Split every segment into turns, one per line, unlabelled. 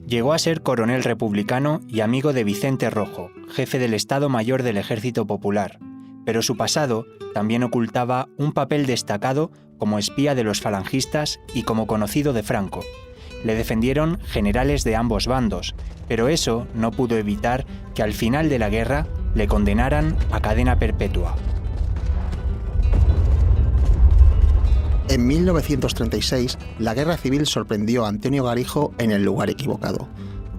Llegó a ser coronel republicano y amigo de Vicente Rojo, jefe del Estado Mayor del Ejército Popular, pero su pasado también ocultaba un papel destacado como espía de los falangistas y como conocido de Franco. Le defendieron generales de ambos bandos, pero eso no pudo evitar que al final de la guerra le condenaran a cadena perpetua.
En 1936, la guerra civil sorprendió a Antonio Garijo en el lugar equivocado.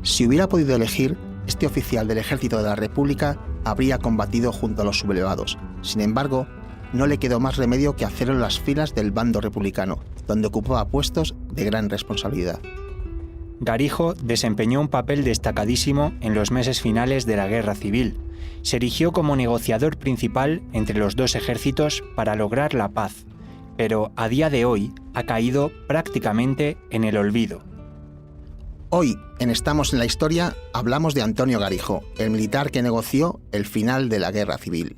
Si hubiera podido elegir, este oficial del Ejército de la República habría combatido junto a los sublevados. Sin embargo, no le quedó más remedio que hacerlo en las filas del bando republicano, donde ocupaba puestos de gran responsabilidad.
Garijo desempeñó un papel destacadísimo en los meses finales de la Guerra Civil. Se erigió como negociador principal entre los dos ejércitos para lograr la paz, pero a día de hoy ha caído prácticamente en el olvido.
Hoy, en Estamos en la Historia, hablamos de Antonio Garijo, el militar que negoció el final de la Guerra Civil.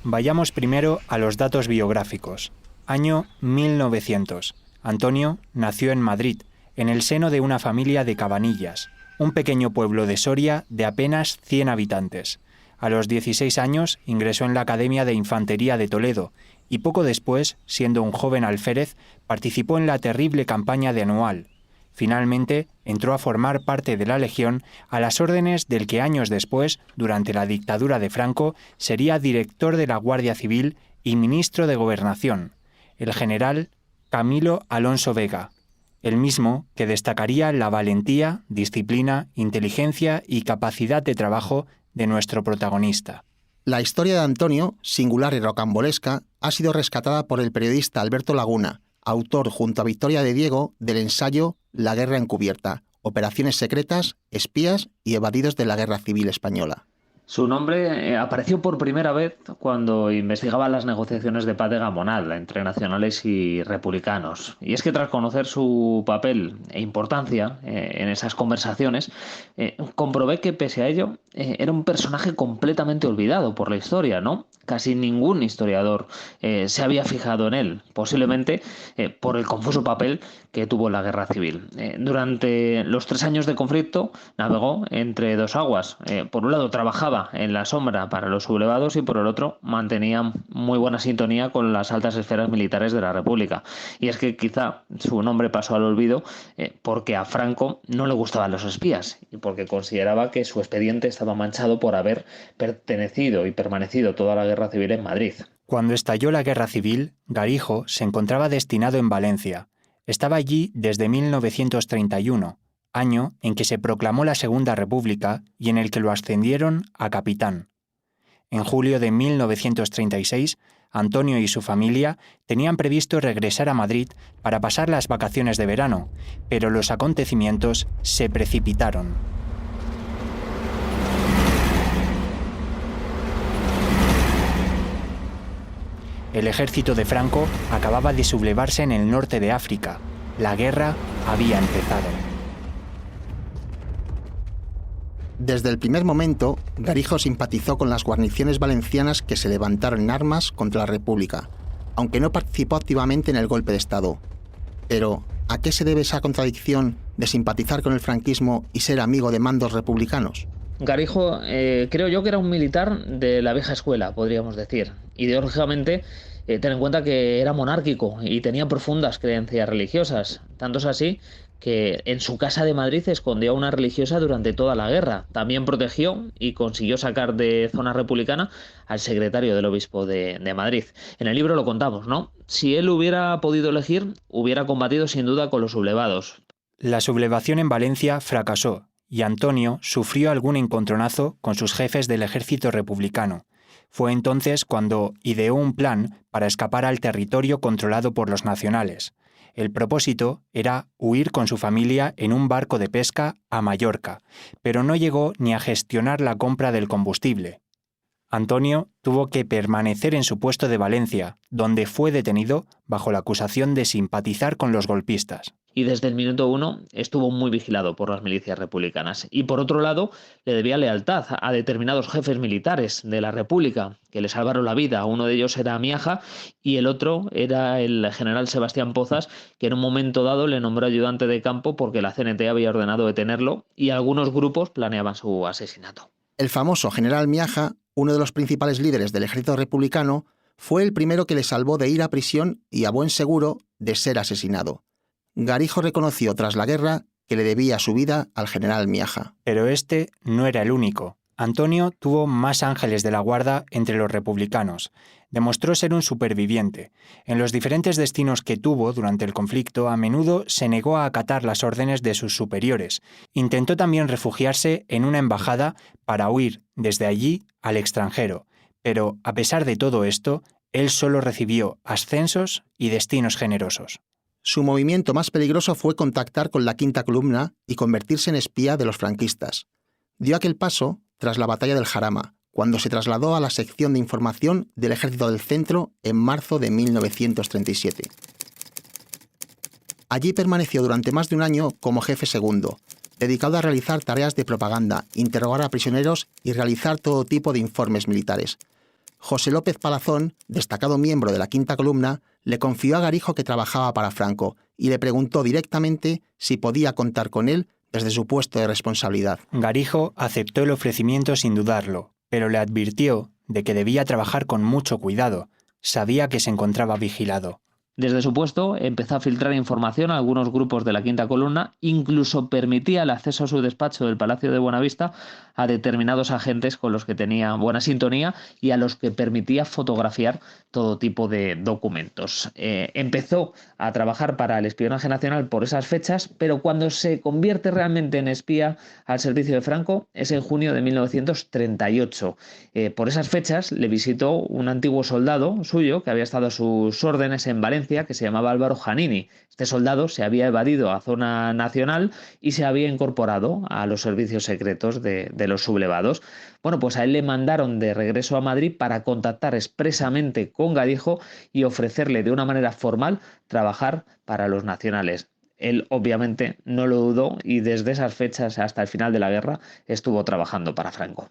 Vayamos primero a los datos biográficos. Año 1900. Antonio nació en Madrid, en el seno de una familia de Cabanillas, un pequeño pueblo de Soria de apenas 100 habitantes. A los 16 años ingresó en la Academia de Infantería de Toledo y poco después, siendo un joven alférez, participó en la terrible campaña de Anual. Finalmente, entró a formar parte de la Legión a las órdenes del que años después, durante la dictadura de Franco, sería director de la Guardia Civil y ministro de Gobernación, el general Camilo Alonso Vega, el mismo que destacaría la valentía, disciplina, inteligencia y capacidad de trabajo de nuestro protagonista.
La historia de Antonio, singular y rocambolesca, ha sido rescatada por el periodista Alberto Laguna, autor junto a Victoria de Diego del ensayo La guerra encubierta, operaciones secretas, espías y evadidos de la Guerra Civil Española.
Su nombre apareció por primera vez cuando investigaba las negociaciones de paz de Gamonal entre nacionales y republicanos. Y es que tras conocer su papel e importancia en esas conversaciones, comprobé que pese a ello era un personaje completamente olvidado por la historia, ¿no? Casi ningún historiador se había fijado en él, posiblemente por el confuso papel que tuvo en la Guerra Civil. Durante los 3 años de conflicto navegó entre dos aguas. Por un lado trabajaba en la sombra para los sublevados y por el otro mantenía muy buena sintonía con las altas esferas militares de la República. Y es que quizá su nombre pasó al olvido porque a Franco no le gustaban los espías y porque consideraba que su expediente estaba manchado por haber pertenecido y permanecido toda la Guerra Civil en Madrid.
Cuando estalló la Guerra Civil, Garijo se encontraba destinado en Valencia. Estaba allí desde 1931, año en que se proclamó la Segunda República y en el que lo ascendieron a capitán. En julio de 1936, Antonio y su familia tenían previsto regresar a Madrid para pasar las vacaciones de verano, pero los acontecimientos se precipitaron. El ejército de Franco acababa de sublevarse en el norte de África. La guerra había empezado.
Desde el primer momento, Garijo simpatizó con las guarniciones valencianas que se levantaron en armas contra la República, aunque no participó activamente en el golpe de Estado. Pero, ¿a qué se debe esa contradicción de simpatizar con el franquismo y ser amigo de mandos republicanos?
Garijo, creo yo que era un militar de la vieja escuela, podríamos decir. Ideológicamente, ten en cuenta que era monárquico y tenía profundas creencias religiosas. Tanto es así que en su casa de Madrid escondió a una religiosa durante toda la guerra. También protegió y consiguió sacar de zona republicana al secretario del obispo de Madrid. En el libro lo contamos, ¿no? Si él hubiera podido elegir, hubiera combatido sin duda con los sublevados.
La sublevación en Valencia fracasó y Antonio sufrió algún encontronazo con sus jefes del ejército republicano. Fue entonces cuando ideó un plan para escapar al territorio controlado por los nacionales. El propósito era huir con su familia en un barco de pesca a Mallorca, pero no llegó ni a gestionar la compra del combustible. Antonio tuvo que permanecer en su puesto de Valencia, donde fue detenido bajo la acusación de simpatizar con los golpistas.
y desde el minuto uno estuvo muy vigilado por las milicias republicanas. Y por otro lado, le debía lealtad a determinados jefes militares de la República que le salvaron la vida. Uno de ellos era Miaja y el otro era el general Sebastián Pozas, que en un momento dado le nombró ayudante de campo porque la CNT había ordenado detenerlo y algunos grupos planeaban su asesinato.
El famoso general Miaja, uno de los principales líderes del ejército republicano, fue el primero que le salvó de ir a prisión y, a buen seguro, de ser asesinado. Garijo reconoció tras la guerra que le debía su vida al general Miaja.
Pero este no era el único. Antonio tuvo más ángeles de la guarda entre los republicanos. Demostró ser un superviviente. En los diferentes destinos que tuvo durante el conflicto, a menudo se negó a acatar las órdenes de sus superiores. Intentó también refugiarse en una embajada para huir desde allí al extranjero. Pero, a pesar de todo esto, él solo recibió ascensos y destinos generosos.
Su movimiento más peligroso fue contactar con la Quinta Columna y convertirse en espía de los franquistas. Dio aquel paso tras la batalla del Jarama, cuando se trasladó a la sección de información del Ejército del Centro en marzo de 1937. Allí permaneció durante más de un año como jefe segundo, dedicado a realizar tareas de propaganda, interrogar a prisioneros y realizar todo tipo de informes militares. José López Palazón, destacado miembro de la Quinta Columna, le confió a Garijo que trabajaba para Franco y le preguntó directamente si podía contar con él desde su puesto de responsabilidad.
Garijo aceptó el ofrecimiento sin dudarlo, pero le advirtió de que debía trabajar con mucho cuidado. Sabía que se encontraba vigilado.
Desde su puesto empezó a filtrar información a algunos grupos de la Quinta Columna, incluso permitía el acceso a su despacho del Palacio de Buenavista a determinados agentes con los que tenía buena sintonía y a los que permitía fotografiar todo tipo de documentos. Empezó a trabajar para el espionaje nacional por esas fechas, pero cuando se convierte realmente en espía al servicio de Franco es en junio de 1938. Por esas fechas le visitó un antiguo soldado suyo que había estado a sus órdenes en Valencia, que se llamaba Álvaro Giannini. Este soldado se había evadido a zona nacional y se había incorporado a los servicios secretos de los sublevados. Bueno, pues a él le mandaron de regreso a Madrid para contactar expresamente con Garijo y ofrecerle de una manera formal trabajar para los nacionales. Él obviamente no lo dudó y desde esas fechas hasta el final de la guerra estuvo trabajando para Franco.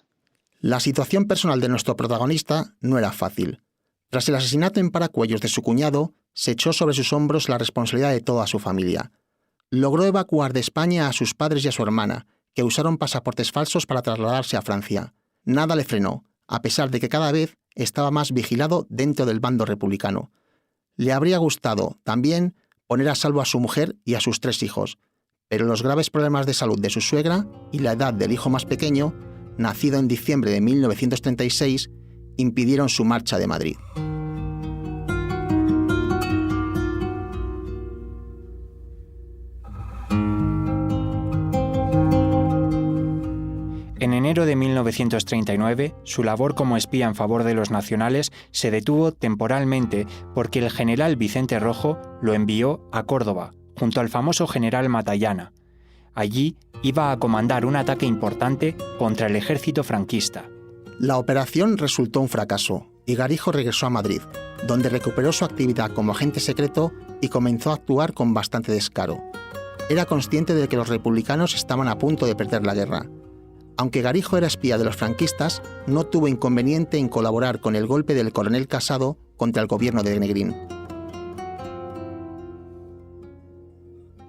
La situación personal de nuestro protagonista no era fácil. Tras el asesinato en Paracuellos de su cuñado, se echó sobre sus hombros la responsabilidad de toda su familia. Logró evacuar de España a sus padres y a su hermana, que usaron pasaportes falsos para trasladarse a Francia. Nada le frenó, a pesar de que cada vez estaba más vigilado dentro del bando republicano. Le habría gustado, también, poner a salvo a su mujer y a sus 3 hijos, pero los graves problemas de salud de su suegra y la edad del hijo más pequeño, nacido en diciembre de 1936, impidieron su marcha de Madrid.
En enero de 1939, su labor como espía en favor de los nacionales se detuvo temporalmente porque el general Vicente Rojo lo envió a Córdoba, junto al famoso general Matallana. Allí iba a comandar un ataque importante contra el ejército franquista.
La operación resultó un fracaso y Garijo regresó a Madrid, donde recuperó su actividad como agente secreto y comenzó a actuar con bastante descaro. Era consciente de que los republicanos estaban a punto de perder la guerra. Aunque Garijo era espía de los franquistas, no tuvo inconveniente en colaborar con el golpe del coronel Casado contra el gobierno de Negrín.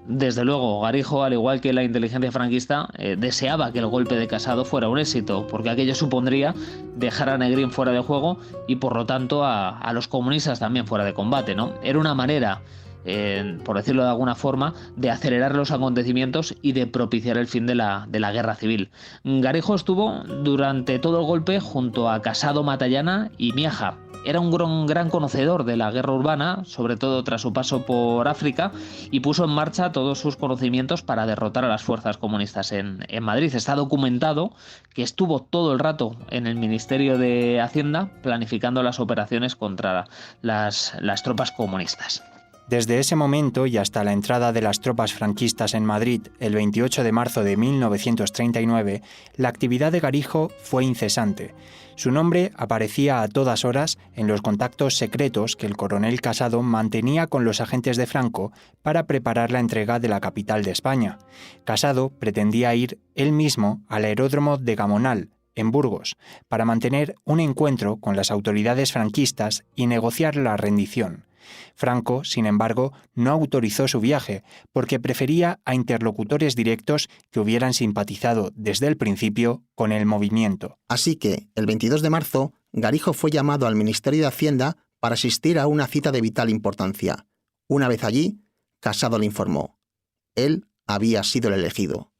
Desde luego, Garijo, al igual que la inteligencia franquista, deseaba que el golpe de Casado fuera un éxito, porque aquello supondría dejar a Negrín fuera de juego y, por lo tanto, a los comunistas también fuera de combate, ¿no? Era una manera, por decirlo de alguna forma, de acelerar los acontecimientos y de propiciar el fin de la guerra civil. Garijo estuvo durante todo el golpe junto a Casado, Matallana y Miaja. Era un gran conocedor de la guerra urbana, sobre todo tras su paso por África, y puso en marcha todos sus conocimientos para derrotar a las fuerzas comunistas en Madrid. Está documentado que estuvo todo el rato en el Ministerio de Hacienda planificando las operaciones contra las tropas comunistas.
Desde ese momento y hasta la entrada de las tropas franquistas en Madrid el 28 de marzo de 1939, la actividad de Garijo fue incesante. Su nombre aparecía a todas horas en los contactos secretos que el coronel Casado mantenía con los agentes de Franco para preparar la entrega de la capital de España. Casado pretendía ir él mismo al aeródromo de Gamonal, en Burgos, para mantener un encuentro con las autoridades franquistas y negociar la rendición. Franco, sin embargo, no autorizó su viaje porque prefería a interlocutores directos que hubieran simpatizado desde el principio con el movimiento.
Así que, el 22 de marzo, Garijo fue llamado al Ministerio de Hacienda para asistir a una cita de vital importancia. Una vez allí, Casado le informó. Él había sido el elegido.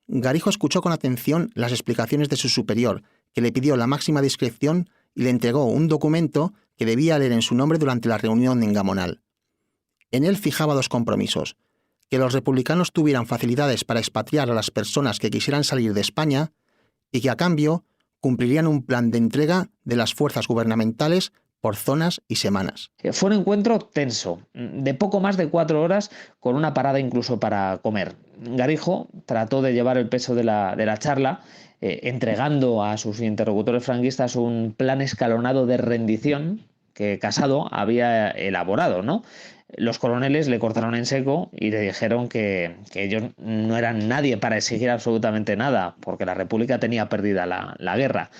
Garijo escuchó con atención las explicaciones de su superior, que le pidió la máxima discreción y le entregó un documento que debía leer en su nombre durante la reunión en Gamonal. En él fijaba dos compromisos: que los republicanos tuvieran facilidades para expatriar a las personas que quisieran salir de España y que a cambio cumplirían un plan de entrega de las fuerzas gubernamentales por zonas y semanas.
Fue un encuentro tenso, de poco más de 4 horas, con una parada incluso para comer. Garijo trató de llevar el peso de la charla, entregando a sus interlocutores franquistas un plan escalonado de rendición que Casado había elaborado, ¿no? Los coroneles le cortaron en seco y le dijeron que ellos no eran nadie para exigir absolutamente nada, porque la República tenía perdida la guerra.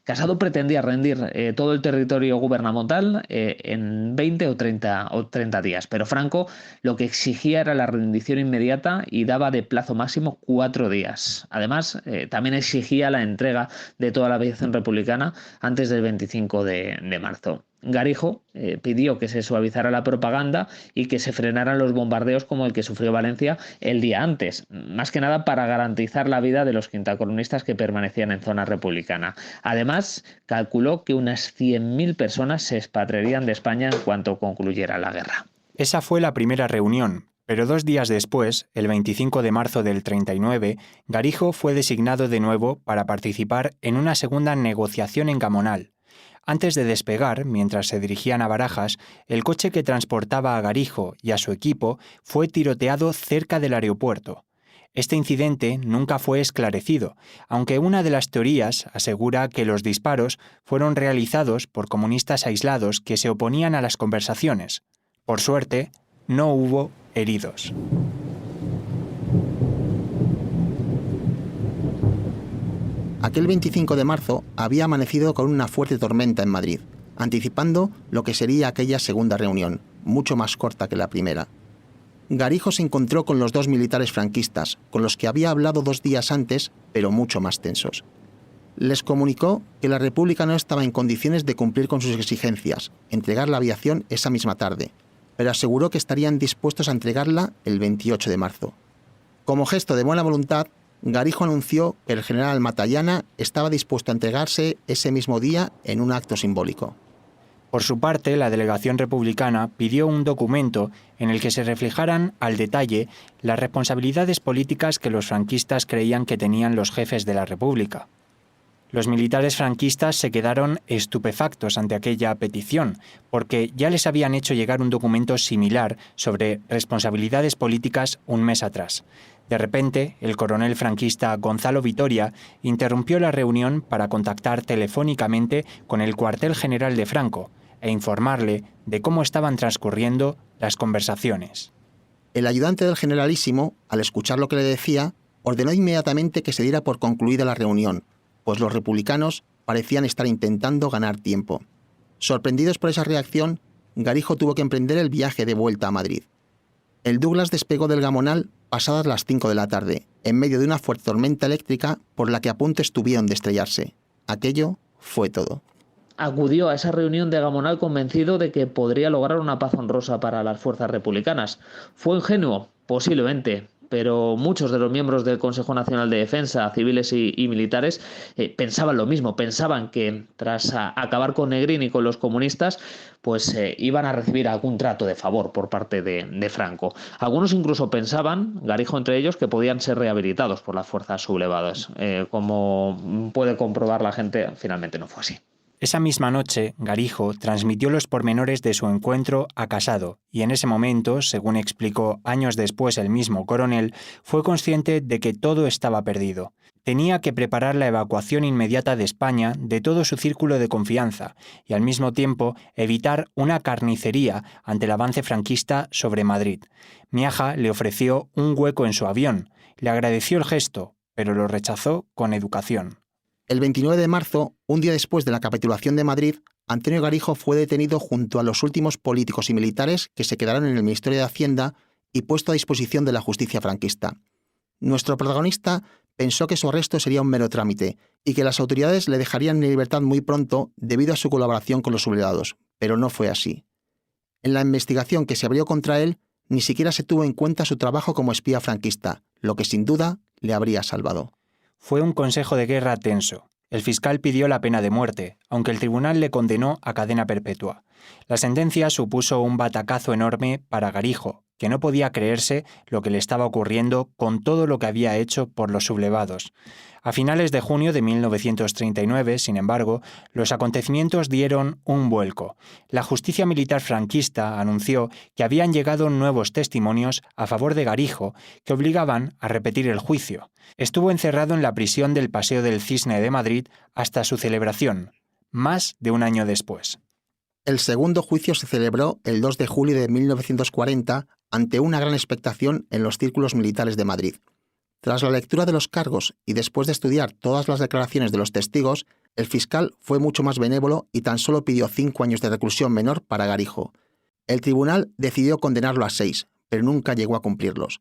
Casado pretendía rendir todo el territorio gubernamental en 20 o 30 días, pero Franco lo que exigía era la rendición inmediata y daba de plazo máximo 4 días. Además, también exigía la entrega de toda la aviación republicana antes del 25 de marzo. Garijo pidió que se suavizara la propaganda y que se frenaran los bombardeos como el que sufrió Valencia el día antes, más que nada para garantizar la vida de los quintacolumnistas que permanecían en zona republicana. Además, calculó que unas 100.000 personas se expatriarían de España en cuanto concluyera la guerra.
Esa fue la primera reunión, pero 2 días después, el 25 de marzo del 39, Garijo fue designado de nuevo para participar en una segunda negociación en Gamonal. Antes de despegar, mientras se dirigían a Barajas, el coche que transportaba a Garijo y a su equipo fue tiroteado cerca del aeropuerto. Este incidente nunca fue esclarecido, aunque una de las teorías asegura que los disparos fueron realizados por comunistas aislados que se oponían a las conversaciones. Por suerte, no hubo heridos.
Aquel 25 de marzo había amanecido con una fuerte tormenta en Madrid, anticipando lo que sería aquella segunda reunión, mucho más corta que la primera. Garijo se encontró con los 2 militares franquistas, con los que había hablado 2 días antes, pero mucho más tensos. Les comunicó que la República no estaba en condiciones de cumplir con sus exigencias, entregar la aviación esa misma tarde, pero aseguró que estarían dispuestos a entregarla el 28 de marzo. Como gesto de buena voluntad, Garijo anunció que el general Matallana estaba dispuesto a entregarse ese mismo día en un acto simbólico.
Por su parte, la delegación republicana pidió un documento en el que se reflejaran al detalle las responsabilidades políticas que los franquistas creían que tenían los jefes de la República. Los militares franquistas se quedaron estupefactos ante aquella petición, porque ya les habían hecho llegar un documento similar sobre responsabilidades políticas un mes atrás. De repente, el coronel franquista Gonzalo Vitoria interrumpió la reunión para contactar telefónicamente con el cuartel general de Franco e informarle de cómo estaban transcurriendo las conversaciones.
El ayudante del generalísimo, al escuchar lo que le decía, ordenó inmediatamente que se diera por concluida la reunión, pues los republicanos parecían estar intentando ganar tiempo. Sorprendidos por esa reacción, Garijo tuvo que emprender el viaje de vuelta a Madrid. El Douglas despegó del Gamonal pasadas las 5 de la tarde, en medio de una fuerte tormenta eléctrica por la que a punto estuvieron de estrellarse. Aquello fue todo.
Acudió a esa reunión de Gamonal convencido de que podría lograr una paz honrosa para las fuerzas republicanas. ¿Fue ingenuo? Posiblemente, pero muchos de los miembros del Consejo Nacional de Defensa, civiles y militares, pensaban lo mismo. Pensaban que tras acabar con Negrín y con los comunistas, pues iban a recibir algún trato de favor por parte de Franco. Algunos incluso pensaban, Garijo entre ellos, que podían ser rehabilitados por las fuerzas sublevadas. Como puede comprobar la gente, finalmente no fue así.
Esa misma noche, Garijo transmitió los pormenores de su encuentro a Casado y en ese momento, según explicó años después el mismo coronel, fue consciente de que todo estaba perdido. Tenía que preparar la evacuación inmediata de España de todo su círculo de confianza y al mismo tiempo evitar una carnicería ante el avance franquista sobre Madrid. Miaja le ofreció un hueco en su avión, le agradeció el gesto, pero lo rechazó con educación.
El 29 de marzo, un día después de la capitulación de Madrid, Antonio Garijo fue detenido junto a los últimos políticos y militares que se quedaron en el Ministerio de Hacienda y puesto a disposición de la justicia franquista. Nuestro protagonista pensó que su arresto sería un mero trámite y que las autoridades le dejarían en libertad muy pronto debido a su colaboración con los sublevados, pero no fue así. En la investigación que se abrió contra él, ni siquiera se tuvo en cuenta su trabajo como espía franquista, lo que sin duda le habría salvado.
Fue un consejo de guerra tenso. El fiscal pidió la pena de muerte, aunque el tribunal le condenó a cadena perpetua. La sentencia supuso un batacazo enorme para Garijo, que no podía creerse lo que le estaba ocurriendo con todo lo que había hecho por los sublevados. A finales de junio de 1939, sin embargo, los acontecimientos dieron un vuelco. La justicia militar franquista anunció que habían llegado nuevos testimonios a favor de Garijo que obligaban a repetir el juicio. Estuvo encerrado en la prisión del Paseo del Cisne de Madrid hasta su celebración, más de un año después.
El segundo juicio se celebró el 2 de julio de 1940 ante una gran expectación en los círculos militares de Madrid. Tras la lectura de los cargos y después de estudiar todas las declaraciones de los testigos, el fiscal fue mucho más benévolo y tan solo pidió 5 años de reclusión menor para Garijo. El tribunal decidió condenarlo a 6, pero nunca llegó a cumplirlos.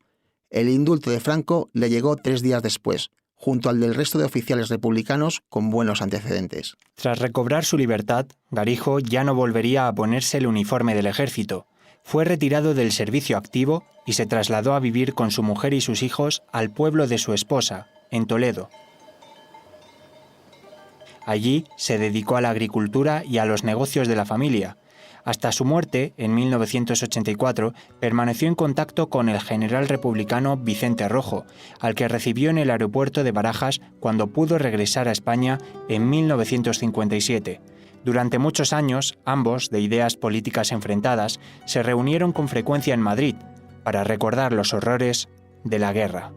El indulto de Franco le llegó 3 días después, junto al del resto de oficiales republicanos con buenos antecedentes.
Tras recobrar su libertad, Garijo ya no volvería a ponerse el uniforme del ejército. Fue retirado del servicio activo y se trasladó a vivir con su mujer y sus hijos al pueblo de su esposa, en Toledo. Allí se dedicó a la agricultura y a los negocios de la familia. Hasta su muerte, en 1984, permaneció en contacto con el general republicano Vicente Rojo, al que recibió en el aeropuerto de Barajas cuando pudo regresar a España en 1957. Durante muchos años, ambos, de ideas políticas enfrentadas, se reunieron con frecuencia en Madrid para recordar los horrores de la guerra.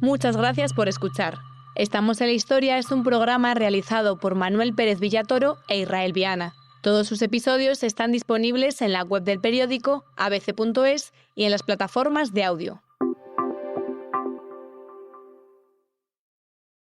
Muchas gracias por escuchar. Estamos en la Historia es un programa realizado por Manuel Pérez Villatoro e Israel Viana. Todos sus episodios están disponibles en la web del periódico abc.es y en las plataformas de audio.